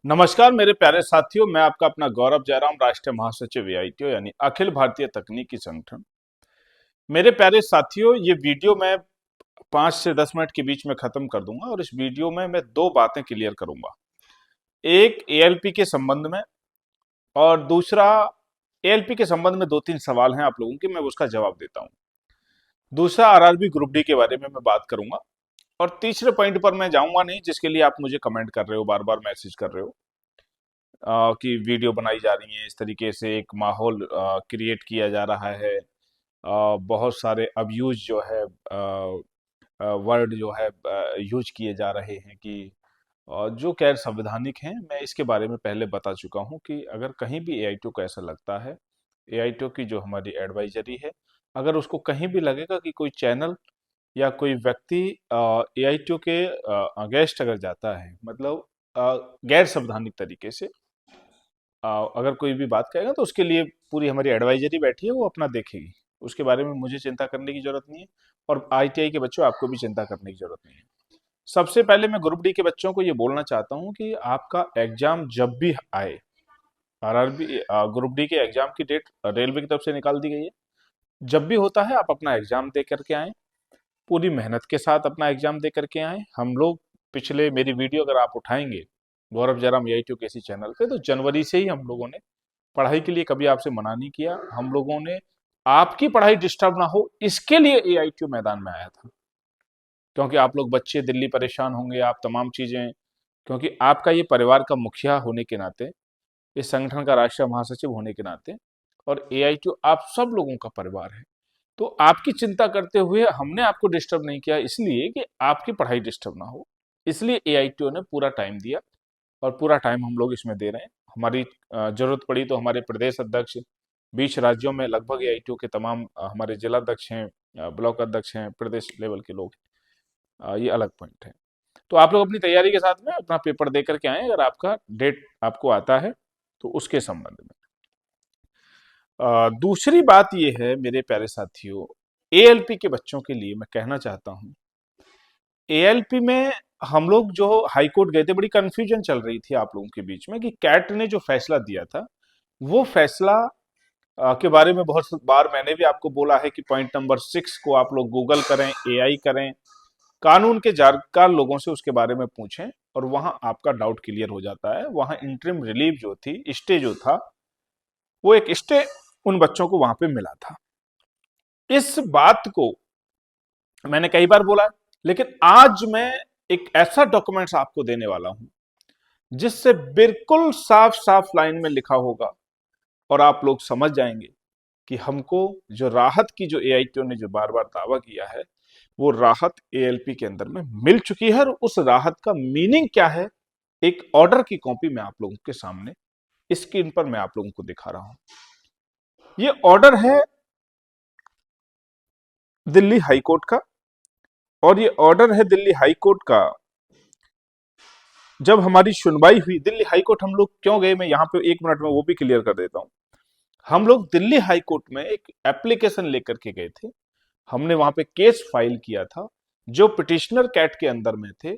नमस्कार मेरे प्यारे साथियों, मैं आपका अपना गौरव जयराम, राष्ट्रीय महासचिव एआईटीओ यानी अखिल भारतीय तकनीकी संगठन। मेरे प्यारे साथियों, ये वीडियो मैं 5 से 10 मिनट के बीच में खत्म कर दूंगा और इस वीडियो में मैं दो बातें क्लियर करूंगा। एक एएलपी के संबंध में और दूसरा एएलपी के संबंध में 2-3 सवाल हैं आप लोगों के, मैं उसका जवाब देता हूं। दूसरा आरआरबी ग्रुप डी के बारे में मैं बात करूंगा और तीसरे पॉइंट पर मैं जाऊंगा नहीं, जिसके लिए आप मुझे कमेंट कर रहे हो, बार बार मैसेज कर रहे हो कि वीडियो बनाई जा रही है, इस तरीके से एक माहौल क्रिएट किया जा रहा है। बहुत सारे अब्यूज जो है, वर्ड जो है यूज किए जा रहे हैं कि जो गैर संवैधानिक हैं। मैं इसके बारे में पहले बता चुका हूं कि अगर कहीं भी एआईटीओ को ऐसा लगता है, एआईटीओ की जो हमारी एडवाइजरी है, अगर उसको कहीं भी लगेगा कि कोई चैनल या कोई व्यक्ति एआईटीओ के अगेंस्ट अगर जाता है, मतलब गैर संवैधानिक तरीके से अगर कोई भी बात करेगा, तो उसके लिए पूरी हमारी एडवाइजरी बैठी है, वो अपना देखेगी। उसके बारे में मुझे चिंता करने की जरूरत नहीं है और आईटीआई के बच्चों आपको भी चिंता करने की जरूरत नहीं है। सबसे पहले मैं ग्रुप डी के बच्चों को ये बोलना चाहता हूँ कि आपका एग्जाम जब भी आए, आरआरबी ग्रुप डी के एग्जाम की डेट रेलवे की तरफ से निकाल दी गई है। जब भी होता है आप अपना एग्जाम दे करके आए, पूरी मेहनत के साथ अपना एग्जाम दे करके आए। हम लोग पिछले मेरी वीडियो अगर आप उठाएंगे गौरव जयराम एआईटीओ के इसी चैनल पे, तो जनवरी से ही हम लोगों ने पढ़ाई के लिए कभी आपसे मना नहीं किया। हम लोगों ने आपकी पढ़ाई डिस्टर्ब ना हो, इसके लिए एआईटीयू मैदान में आया था, क्योंकि आप लोग बच्चे दिल्ली परेशान होंगे, आप तमाम चीजें, क्योंकि आपका ये परिवार का मुखिया होने के नाते, इस संगठन का राष्ट्रीय महासचिव होने के नाते, और एआईटीयू आप सब लोगों का परिवार है। तो आपकी चिंता करते हुए हमने आपको डिस्टर्ब नहीं किया, इसलिए कि आपकी पढ़ाई डिस्टर्ब ना हो, इसलिए एआईटीयू ने पूरा टाइम दिया और पूरा टाइम हम लोग इसमें दे रहे हैं। हमारी जरूरत पड़ी तो हमारे प्रदेश अध्यक्ष 20 राज्यों में लगभग एआईटीयू के तमाम हमारे जिला अध्यक्ष हैं, ब्लॉक अध्यक्ष हैं, प्रदेश लेवल के लोग, ये अलग पॉइंट है। तो आप लोग अपनी तैयारी के साथ में अपना पेपर दे करके आए, अगर आपका डेट आपको आता है तो उसके संबंध में। दूसरी बात ये है मेरे प्यारे साथियों, एएलपी के बच्चों के लिए मैं कहना चाहता हूं, एएलपी में हम लोग जो हाई कोर्ट गए थे, बड़ी कंफ्यूजन चल रही थी आप लोगों के बीच में कि कैट ने जो फैसला दिया था, वो फैसला के बारे में बहुत बार मैंने भी आपको बोला है कि पॉइंट नंबर 6 को आप लोग गूगल करें, एआई करें, कानून के जानकार लोगों से उसके बारे में पूछें और वहां आपका डाउट क्लियर हो जाता है। वहां इंटरिम रिलीव जो थी, स्टे जो था, वो एक स्टे उन बच्चों को वहां पे मिला था। इस बात को मैंने कई बार बोला, लेकिन आज मैं एक ऐसा डॉक्यूमेंट्स आपको देने वाला हूं जिससे बिल्कुल साफ साफ लाइन में लिखा होगा और आप लोग समझ जाएंगे कि हमको जो राहत की, जो एआईटीओ ने जो बार बार दावा किया है, वो राहत एएलपी के अंदर में मिल चुकी है। और उस राहत का मीनिंग क्या है, एक ऑर्डर की कॉपी मैं आप लोगों के सामने स्क्रीन पर मैं आप लोगों को दिखा रहा हूं। ये ऑर्डर है दिल्ली हाई कोर्ट का, और ये ऑर्डर है दिल्ली हाई कोर्ट का। जब हमारी सुनवाई हुई दिल्ली हाई कोर्ट, हम लोग क्यों गए, मैं यहां पे 1 मिनट में वो भी क्लियर कर देता हूं। हम लोग दिल्ली हाई कोर्ट में एक एप्लीकेशन लेकर के गए थे, हमने वहां पे केस फाइल किया था। जो पिटिशनर कैट के अंदर में थे,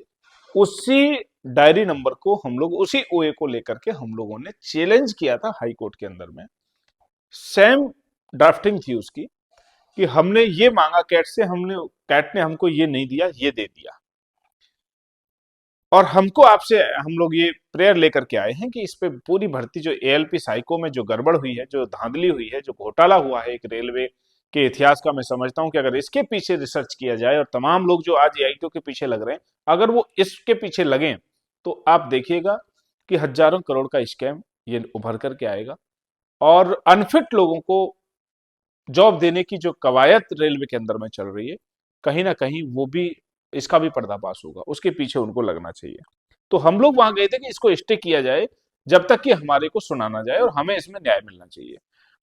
उसी डायरी नंबर को हम लोग, उसी ओए को लेकर के हम लोगों ने चैलेंज किया था हाई कोर्ट के अंदर में। सेम ड्राफ्टिंग थी उसकी, कि हमने ये मांगा कैट से, हमने, कैट ने हमको ये नहीं दिया, ये दे दिया। और हमको आपसे हम लोग ये प्रेयर लेकर के आए हैं कि इस पे पूरी भर्ती, जो एएलपी साइको में जो गड़बड़ हुई है, जो धांधली हुई है, जो घोटाला हुआ है एक रेलवे के इतिहास का, मैं समझता हूं कि अगर इसके पीछे रिसर्च किया जाए और तमाम लोग जो आज एआईटीओ के पीछे लग रहे हैं, अगर वो इसके पीछे लगे, तो आप देखिएगा कि हजारों करोड़ का स्कैम ये उभर करके आएगा। और अनफिट लोगों को जॉब देने की जो कवायद रेलवे के अंदर में चल रही है, कहीं ना कहीं वो भी, इसका भी पर्दाफाश होगा, उसके पीछे उनको लगना चाहिए। तो हम लोग वहां गए थे कि इसको स्टे किया जाए जब तक कि हमारे को सुना ना जाए, और हमें इसमें न्याय मिलना चाहिए।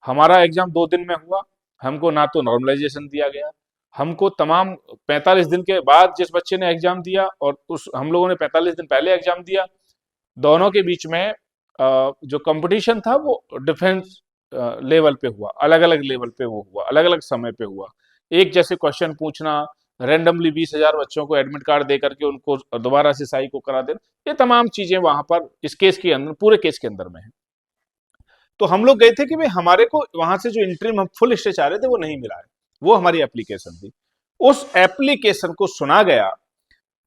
हमारा एग्जाम 2 दिन में हुआ, हमको ना तो नॉर्मलाइजेशन दिया गया, हमको तमाम 45 दिन के बाद जिस बच्चे ने एग्जाम दिया और उस हम लोगों ने 45 दिन पहले एग्जाम दिया, दोनों के बीच में जो कंपटीशन था वो डिफेंस लेवल पे हुआ, अलग अलग लेवल पे वो हुआ, अलग अलग समय पे हुआ। एक जैसे क्वेश्चन पूछना, रैंडमली 20,000 बच्चों को एडमिट कार्ड दे करके उनको दोबारा से साई को करा देना, ये तमाम चीजें वहां पर इस केस के अंदर, पूरे केस के अंदर में है। तो हम लोग गए थे कि भाई हमारे को वहां से जो इंटरिम हम फुल स्टे चाह रहे थे वो नहीं मिला है, वो हमारी एप्लीकेशन थी। उस एप्लीकेशन को सुना गया।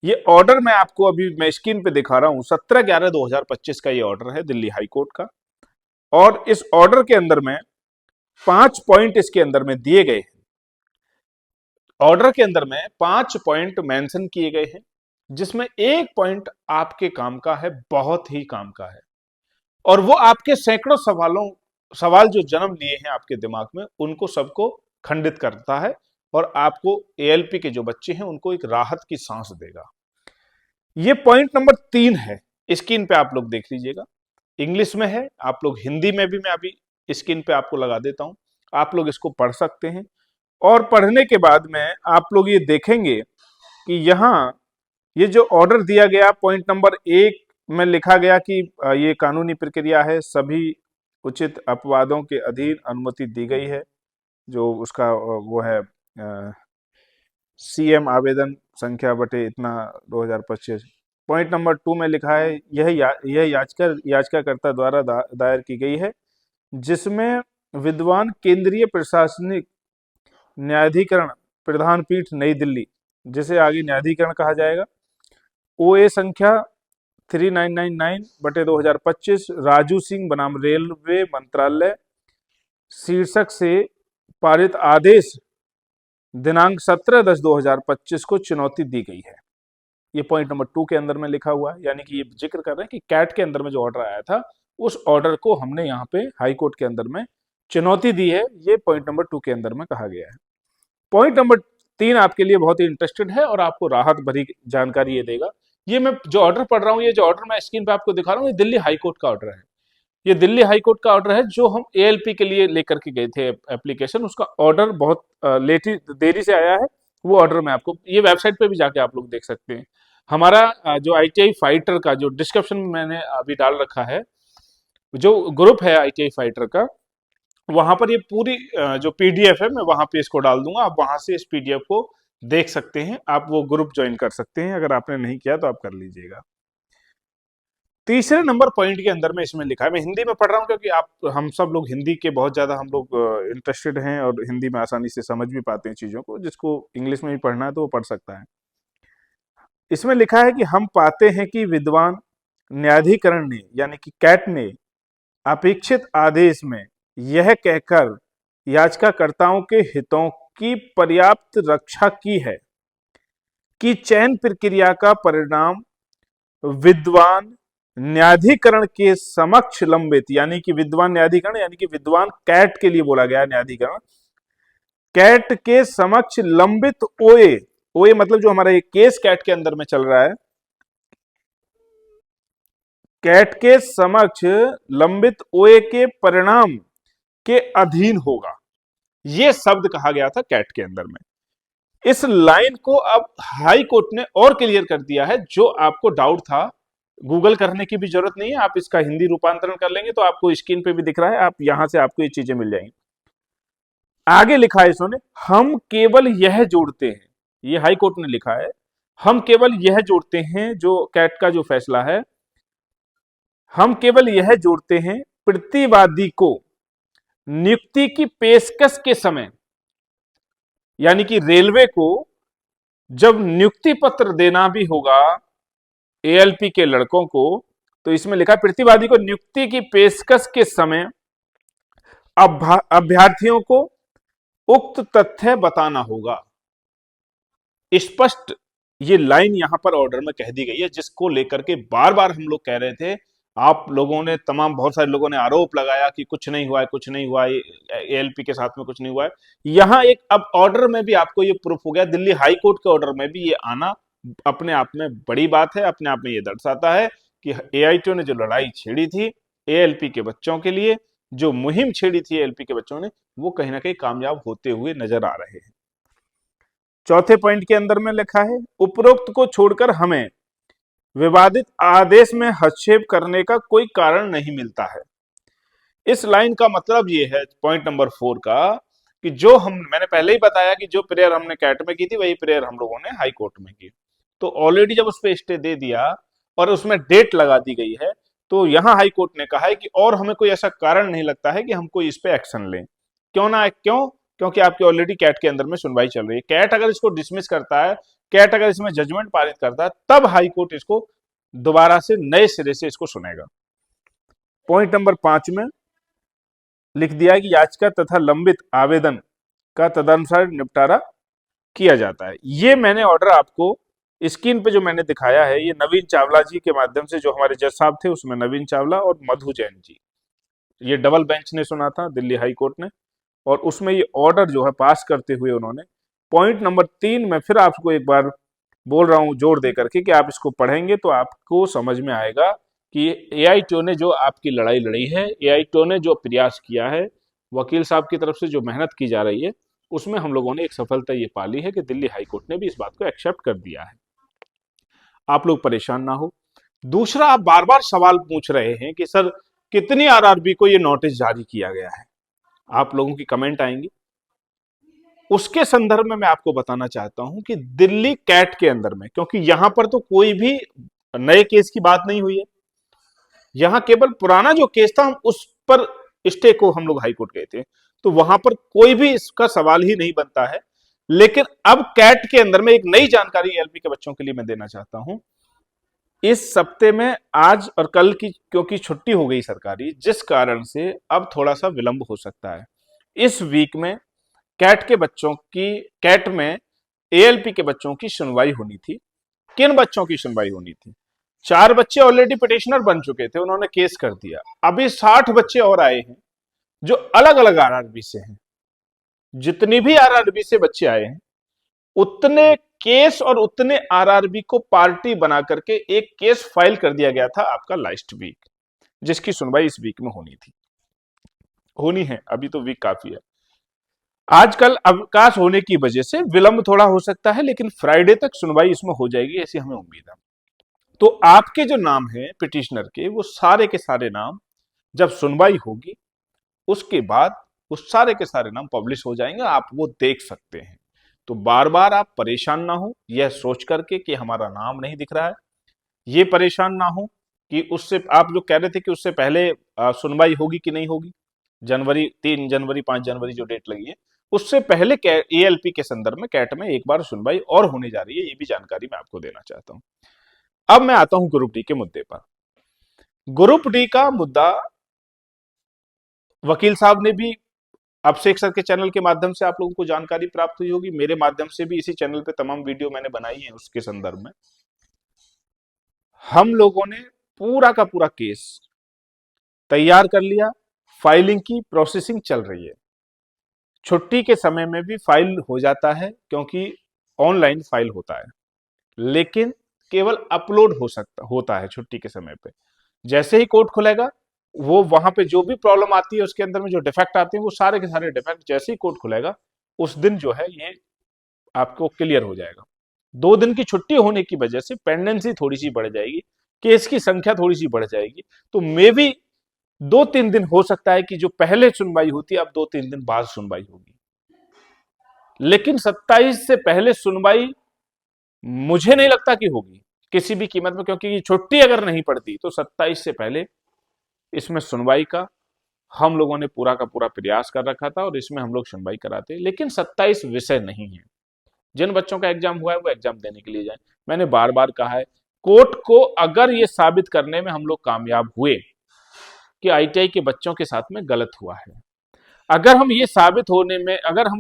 ये ऑर्डर मैं आपको अभी मैं स्क्रीन पे दिखा रहा हूं, 17/11/2025 का ये ऑर्डर है दिल्ली हाई कोर्ट का। और इस ऑर्डर के अंदर में 5 पॉइंट इसके अंदर में दिए गए हैं। ऑर्डर के अंदर में 5 पॉइंट मेंशन किए गए हैं, जिसमें एक पॉइंट आपके काम का है, बहुत ही काम का है, और वो आपके सैकड़ों सवाल जो जन्म लिए हैं आपके दिमाग में, उनको सबको खंडित करता है और आपको एएलपी के जो बच्चे हैं उनको एक राहत की सांस देगा। ये पॉइंट नंबर 3 है, स्क्रीन पे आप लोग देख लीजिएगा, इंग्लिश में है, आप लोग हिंदी में भी मैं अभी स्क्रीन पे आपको लगा देता हूं, आप लोग इसको पढ़ सकते हैं। और पढ़ने के बाद में आप लोग ये देखेंगे कि यहां ये जो ऑर्डर दिया गया पॉइंट नंबर 1 में लिखा गया कि ये कानूनी प्रक्रिया है, सभी उचित अपवादों के अधीन अनुमति दी गई है, जो उसका वो है सीएम आवेदन संख्या बटे इतना 2025। पॉइंट नंबर 2 में लिखा है यह याचिकाकर्ता द्वारा दायर की गई है, जिसमें विद्वान केंद्रीय प्रशासनिक न्यायाधिकरण प्रधान पीठ नई दिल्ली, जिसे आगे न्यायाधिकरण कहा जाएगा, ओए संख्या 3999 बटे 2025 राजू सिंह बनाम रेलवे मंत्रालय शीर्षक से पारित आदेश दिनांक 17/10/2025 को चुनौती दी गई है। ये पॉइंट नंबर 2 के अंदर में लिखा हुआ है, यानी कि ये जिक्र कर रहे हैं कि कैट के अंदर में जो ऑर्डर आया था उस ऑर्डर को हमने यहाँ पे हाई कोर्ट के अंदर में चुनौती दी है, ये पॉइंट नंबर 2 के अंदर में कहा गया है। पॉइंट नंबर 3 आपके लिए बहुत ही इंटरेस्टेड है और आपको राहत भरी जानकारी ये देगा। ये मैं जो ऑर्डर पढ़ रहा हूँ, ये जो ऑर्डर मैं स्क्रीन पे आपको दिखा रहा हूँ, ये दिल्ली हाई कोर्ट का ऑर्डर है। ये दिल्ली हाई कोर्ट का ऑर्डर है जो हम एएलपी के लिए लेकर के गए थे एप्लीकेशन, उसका ऑर्डर बहुत देरी से आया है। वो ऑर्डर मैं आपको ये वेबसाइट पे भी जाके आप लोग देख सकते हैं। हमारा जो आईटीआई फाइटर का जो डिस्क्रिप्शन में मैंने अभी डाल रखा है, जो ग्रुप है आईटीआई फाइटर का, वहां पर ये पूरी जो पीडीएफ है मैं वहां पे इसको डाल दूंगा, आप वहां से इस पीडीएफ को देख सकते हैं, आप वो ग्रुप ज्वाइन कर सकते हैं, अगर आपने नहीं किया तो आप कर लीजिएगा। तीसरे नंबर पॉइंट के अंदर में इसमें लिखा है, मैं हिंदी में पढ़ रहा हूँ क्योंकि आप हम सब लोग हिंदी के बहुत ज्यादा हम लोग इंटरेस्टेड हैं और हिंदी में आसानी से समझ भी पाते हैं चीजों को, जिसको इंग्लिश में भी पढ़ना है तो वो पढ़ सकता है। इसमें लिखा है कि हम पाते हैं कि विद्वान न्यायाधिकरण ने यानी कि कैट ने अपेक्षित आदेश में यह कहकर याचिकाकर्ताओं के हितों की पर्याप्त रक्षा की है कि चयन प्रक्रिया का परिणाम विद्वान न्यायाधिकरण के समक्ष लंबित, यानी कि विद्वान न्यायाधिकरण यानी कि विद्वान कैट के लिए बोला गया न्यायाधिकरण, कैट के समक्ष लंबित ओए मतलब जो हमारा ये केस कैट के अंदर में चल रहा है, कैट के समक्ष लंबित ओए के परिणाम के अधीन होगा। यह शब्द कहा गया था कैट के अंदर में। इस लाइन को अब हाई कोर्ट ने और क्लियर कर दिया है, जो आपको डाउट था गूगल करने की भी जरूरत नहीं है, आप इसका हिंदी रूपांतरण कर लेंगे तो आपको स्क्रीन पे भी दिख रहा है, आप यहां से आपको ये चीजें मिल जाएंगी। आगे लिखा है इसने, हम केवल यह जोड़ते हैं, ये हाई कोर्ट ने लिखा है, हम केवल यह जोड़ते हैं, जो कैट का जो फैसला है, हम केवल यह जोड़ते हैं प्रतिवादी को नियुक्ति की पेशकश के समय, यानी कि रेलवे को जब नियुक्ति पत्र देना भी होगा एएलपी के लड़कों को, तो इसमें लिखा प्रतिवादी को नियुक्ति की पेशकश के समय अभ्यर्थियों को उक्त तथ्य बताना होगा। स्पष्ट ये लाइन यहां पर ऑर्डर में कह दी गई है, जिसको लेकर के बार बार हम लोग कह रहे थे, आप लोगों ने बहुत सारे लोगों ने आरोप लगाया कि कुछ नहीं हुआ है, कुछ नहीं हुआ है, एएलपी के साथ में कुछ नहीं हुआ है। यहां एक अब ऑर्डर में भी आपको ये प्रूफ हो गया, दिल्ली हाई कोर्ट के ऑर्डर में भी ये आना अपने आप में बड़ी बात है, अपने आप में ये दर्शाता है कि एआईटीओ ने जो लड़ाई छेड़ी थी एएलपी के बच्चों के लिए, जो मुहिम छेड़ी थी एएलपी के बच्चों ने, वो कहीं ना कहीं कामयाब होते हुए नजर आ रहे हैं। चौथे पॉइंट के अंदर में लिखा है, उपरोक्त को छोड़कर हमें विवादित आदेश में हस्तक्षेप करने का कोई कारण नहीं मिलता है। इस लाइन का मतलब ये है, पॉइंट नंबर 4 का, कि जो हम मैंने पहले ही बताया कि जो प्रेयर हमने कैट में की थी वही प्रेयर हम लोगों ने हाई कोर्ट में की। तो ऑलरेडी जब उस पर स्टे दे दिया और उसमें डेट लगा दी गई है, तो यहां हाई कोर्ट ने कहा है कि और हमें कोई ऐसा कारण नहीं लगता है कि हम कोई इस पे एक्शन लें। क्यों? क्योंकि आपकी ऑलरेडी कैट के अंदर में सुनवाई चल रही है। कैट अगर इसको डिसमिस करता है, कैट अगर इसमें जजमेंट पारित करता है, तब हाई कोर्ट इसको दोबारा से नए सिरे से इसको सुनेगा। पॉइंट नंबर 5 में लिख दिया है कि याचिका तथा लंबित आवेदन का तदनुसार निपटारा किया जाता है। ये मैंने ऑर्डर आपको स्क्रीन पे जो मैंने दिखाया है, ये नवीन चावला जी के माध्यम से, जो हमारे जज साहब थे उसमें नवीन चावला और मधु जैन जी, ये डबल बेंच ने सुना था दिल्ली हाई कोर्ट ने, और उसमें ये ऑर्डर जो है पास करते हुए उन्होंने पॉइंट नंबर 3 में फिर आपको एक बार बोल रहा हूं जोर दे करके कि आप इसको पढ़ेंगे तो आपको समझ में आएगा कि एआईटीओ ने जो आपकी लड़ाई लड़ी है, एआईटीओ ने जो प्रयास किया है, वकील साहब की तरफ से जो मेहनत की जा रही है, उसमें हम लोगों ने एक सफलता ये पाली है कि दिल्ली हाई कोर्ट ने भी इस बात को एक्सेप्ट कर दिया है। आप लोग परेशान ना हो। दूसरा, आप बार बार सवाल पूछ रहे हैं कि सर कितनी आरआरबी को ये नोटिस जारी किया गया है, आप लोगों की कमेंट आएंगी। उसके संदर्भ में मैं आपको बताना चाहता हूं कि दिल्ली कैट के अंदर में, क्योंकि यहां पर तो कोई भी नए केस की बात नहीं हुई है, यहां केवल पुराना जो केस था हम उस पर स्टे को हम लोग हाईकोर्ट गए थे, तो वहां पर कोई भी इसका सवाल ही नहीं बनता है। लेकिन अब कैट के अंदर में एक नई जानकारी एएलपी के बच्चों के लिए मैं देना चाहता हूं। इस सप्ते में आज और कल की क्योंकि छुट्टी हो गई सरकारी, जिस कारण से अब थोड़ा सा विलंब हो सकता है। इस वीक में कैट में एएलपी के बच्चों की सुनवाई होनी थी। किन बच्चों की सुनवाई होनी थी? 4 बच्चे ऑलरेडी पिटिशनर बन चुके थे, उन्होंने केस कर दिया। अभी 60 बच्चे और आए हैं जो अलग अलग आरआरबी से हैं। जितनी भी आरआरबी से बच्चे आए हैं, उतने केस और उतने आरआरबी को पार्टी बना करके एक केस फाइल कर दिया गया था आपका लास्ट वीक, जिसकी सुनवाई इस वीक में होनी है। अभी तो वीक काफी है। आजकल अवकाश होने की वजह से विलंब थोड़ा हो सकता है, लेकिन फ्राइडे तक सुनवाई इसमें हो जाएगी, ऐसी हमें उम्मीद है। तो आपके जो नाम है पिटिशनर के, वो सारे के सारे नाम जब सुनवाई होगी उसके बाद वो सारे के सारे नाम पब्लिश हो जाएंगे, आप वो देख सकते हैं। तो बार बार आप परेशान ना हो यह सोच करके कि हमारा नाम नहीं दिख रहा है, ये परेशान ना हो कि उससे आप जो कह रहे थे कि उससे पहले सुनवाई होगी कि नहीं होगी, जनवरी 3 जनवरी 5 जनवरी जो डेट लगी है, उससे पहले एएलपी के संदर्भ में कैट में एक बार सुनवाई और होने जा रही है, ये भी जानकारी मैं आपको देना चाहता हूं। अब मैं आता हूं ग्रुप डी के मुद्दे पर। ग्रुप डी का मुद्दा वकील साहब ने भी अभिषेक सर के चैनल के माध्यम से आप लोगों को जानकारी प्राप्त हुई होगी, मेरे माध्यम से भी इसी चैनल पे तमाम वीडियो मैंने बनाई है। उसके संदर्भ में हम लोगों ने पूरा का पूरा केस तैयार कर लिया, फाइलिंग की प्रोसेसिंग चल रही है। छुट्टी के समय में भी फाइल हो जाता है क्योंकि ऑनलाइन फाइल होता है, लेकिन केवल अपलोड होता है छुट्टी के समय पे। जैसे ही कोर्ट खुलेगा, वो वहां पे जो भी प्रॉब्लम आती है उसके अंदर में जो डिफेक्ट आते हैं, वो सारे के सारे डिफेक्ट जैसे ही कोर्ट खुलेगा उस दिन जो है ये आपको क्लियर हो जाएगा। 2 दिन की छुट्टी होने की वजह से पेंडेंसी थोड़ी सी बढ़ जाएगी, केस की संख्या थोड़ी सी बढ़ जाएगी, तो मे भी 2-3 दिन हो सकता है कि जो पहले सुनवाई होती है अब 2-3 दिन बाद सुनवाई होगी। लेकिन 27 से पहले सुनवाई मुझे नहीं लगता कि होगी किसी भी कीमत में, क्योंकि ये छुट्टी अगर नहीं पड़ती तो 27 से पहले इसमें सुनवाई का हम लोगों ने पूरा का पूरा प्रयास कर रखा था और इसमें हम लोग सुनवाई कराते। लेकिन 27 विषय नहीं है। जिन बच्चों का एग्जाम हुआ है वो एग्जाम देने के लिए जाए। मैंने बार बार कहा है, कोर्ट को अगर ये साबित करने में हम लोग कामयाब हुए कि आईटीआई के बच्चों के साथ में गलत हुआ है, अगर हम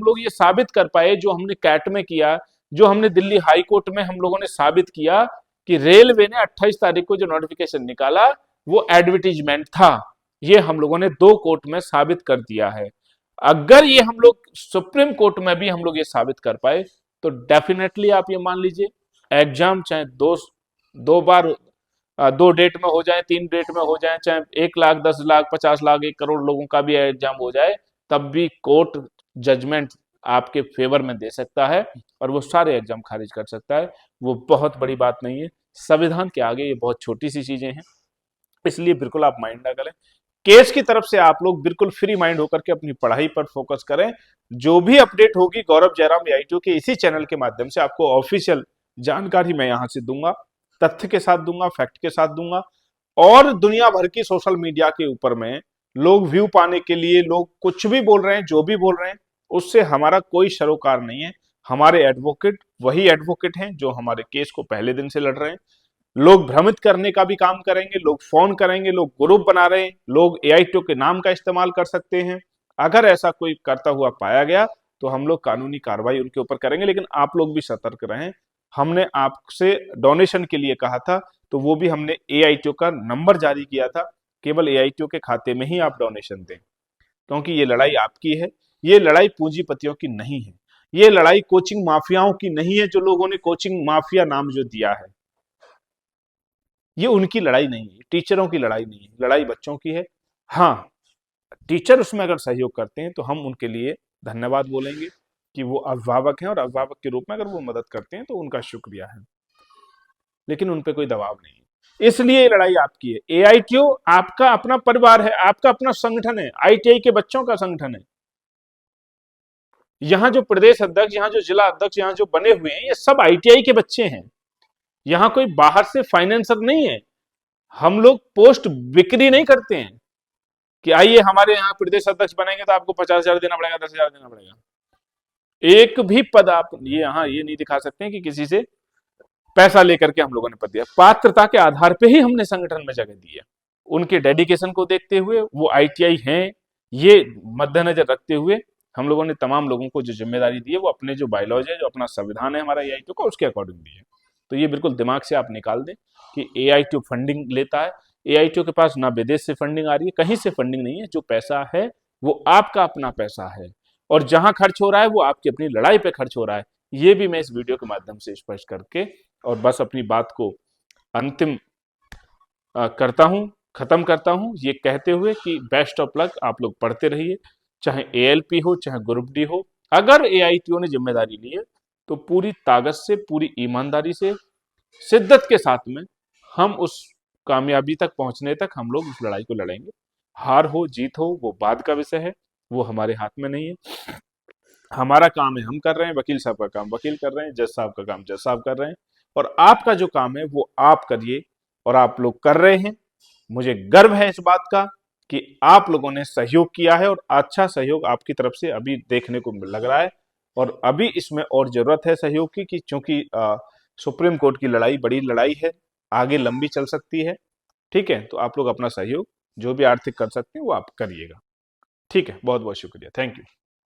लोग ये साबित कर पाए जो हमने कैट में किया, जो हमने दिल्ली हाई कोर्ट में हम लोगों ने साबित किया कि रेलवे ने 28 तारीख को जो नोटिफिकेशन निकाला वो एडवर्टीजमेंट था, ये हम लोगों ने 2 कोर्ट में साबित कर दिया है। अगर ये हम लोग सुप्रीम कोर्ट में भी हम लोग ये साबित कर पाए तो डेफिनेटली आप ये मान लीजिए एग्जाम चाहे दो बार 2 डेट में हो जाए, 3 डेट में हो जाए, चाहे 1 लाख 10 लाख 50 लाख 1 करोड़ लोगों का भी एग्जाम हो जाए, तब भी कोर्ट जजमेंट आपके फेवर में दे सकता है और वो सारे एग्जाम खारिज कर सकता है। वो बहुत बड़ी बात नहीं है, संविधान के आगे ये बहुत छोटी सी चीजें हैं, इसलिए बिल्कुल आप माइंड ना करें। केस की तरफ से आप लोग बिल्कुल फ्री माइंड होकर के अपनी पढ़ाई पर फोकस करें। जो भी अपडेट होगी गौरव जयराम एआईटीओ के इसी चैनल के माध्यम से आपको ऑफिशियल जानकारी मैं यहां से दूंगा, तथ्य के साथ दूंगा, फैक्ट के साथ दूंगा। और दुनिया भर की सोशल मीडिया के ऊपर में लोग व्यू पाने के लिए लोग कुछ भी बोल रहे हैं, जो भी बोल रहे हैं, उससे हमारा कोई सरोकार नहीं है। हमारे एडवोकेट वही एडवोकेट हैं जो हमारे केस को पहले दिन से लड़ रहे हैं। लोग भ्रमित करने का भी काम करेंगे, लोग फोन करेंगे, लोग ग्रुप बना रहे हैं, लोग एआईटीओ के नाम का इस्तेमाल कर सकते हैं। अगर ऐसा कोई करता हुआ पाया गया तो हम लोग कानूनी कार्रवाई उनके ऊपर करेंगे। लेकिन आप लोग भी सतर्क रहें। हमने आपसे डोनेशन के लिए कहा था, तो वो भी हमने एआईटीओ का नंबर जारी किया था। केवल एआईटीओ के खाते में ही आप डोनेशन दें, क्योंकि ये लड़ाई आपकी है। ये लड़ाई पूंजीपतियों की नहीं है। ये लड़ाई कोचिंग माफियाओं की नहीं है, जो लोगों ने कोचिंग माफिया नाम जो दिया है। ये उनकी लड़ाई नहीं है, टीचरों की लड़ाई नहीं है, लड़ाई बच्चों की है। हाँ, टीचर उसमें अगर सहयोग करते हैं तो हम उनके लिए धन्यवाद बोलेंगे कि वो अभिभावक हैं, और अभिभावक के रूप में अगर वो मदद करते हैं तो उनका शुक्रिया है। लेकिन उन पे कोई दबाव नहीं है। इसलिए ये लड़ाई आपकी है। एआईटीओ आपका अपना परिवार है, आपका अपना संगठन है, आईटीआई के बच्चों का संगठन है। यहाँ जो प्रदेश अध्यक्ष, यहाँ जो जिला अध्यक्ष, यहाँ जो बने हुए हैं, ये सब आईटीआई के बच्चे हैं। यहाँ कोई बाहर से फाइनेंसर नहीं है। हम लोग पोस्ट बिक्री नहीं करते हैं कि आइए हमारे यहाँ प्रदेश अध्यक्ष बनेंगे तो आपको 50,000 देना पड़ेगा, 10,000 देना पड़ेगा। एक भी पद आप ये नहीं दिखा सकते हैं कि किसी से पैसा लेकर के हम लोगों ने पद दिया। पात्रता के आधार पे ही हमने संगठन में जगह दी है। उनके डेडिकेशन को देखते हुए, वो आईटीआई हैं, ये मद्देनजर रखते हुए हम लोगों ने तमाम लोगों को जो जिम्मेदारी दी है, वो अपने जो बायलॉज है, जो अपना संविधान है हमारा एआईटीओ का, उसके अकॉर्डिंग दी है। तो ये बिल्कुल दिमाग से आप निकाल दें कि एआईटीओ फंडिंग लेता है। एआईटीओ के पास ना विदेश से फंडिंग आ रही है, कहीं से फंडिंग नहीं है। जो पैसा है वो आपका अपना पैसा है, और जहां खर्च हो रहा है वो आपकी अपनी लड़ाई पे खर्च हो रहा है। ये भी मैं इस वीडियो के माध्यम से स्पष्ट करके और बस अपनी बात को अंतिम करता हूं, खत्म करता हूं, ये कहते हुए कि बेस्ट ऑफ लक। आप लोग पढ़ते रहिए, चाहे एएलपी हो, चाहे ग्रुप डी हो। अगर एआईटीओ ने जिम्मेदारी ली है तो पूरी ताकत से, पूरी ईमानदारी से, शिद्दत के साथ में हम उस कामयाबी तक पहुंचने तक हम लोग उस लड़ाई को लड़ेंगे। हार हो जीत हो वो बाद का विषय है, वो हमारे हाथ में नहीं है। हमारा काम है हम कर रहे हैं, वकील साहब का काम वकील कर रहे हैं, जज साहब का काम जज साहब कर रहे हैं, और आपका जो काम है वो आप करिए, और आप लोग कर रहे हैं। मुझे गर्व है इस बात का कि आप लोगों ने सहयोग किया है, और अच्छा सहयोग आपकी तरफ से अभी देखने को लग रहा है। और अभी इसमें और जरूरत है सहयोग की, कि चूंकि सुप्रीम कोर्ट की लड़ाई बड़ी लड़ाई है, आगे लंबी चल सकती है। ठीक है, तो आप लोग अपना सहयोग जो भी आर्थिक कर सकते हैं वो आप करिएगा। ठीक है, बहुत बहुत शुक्रिया, थैंक यू।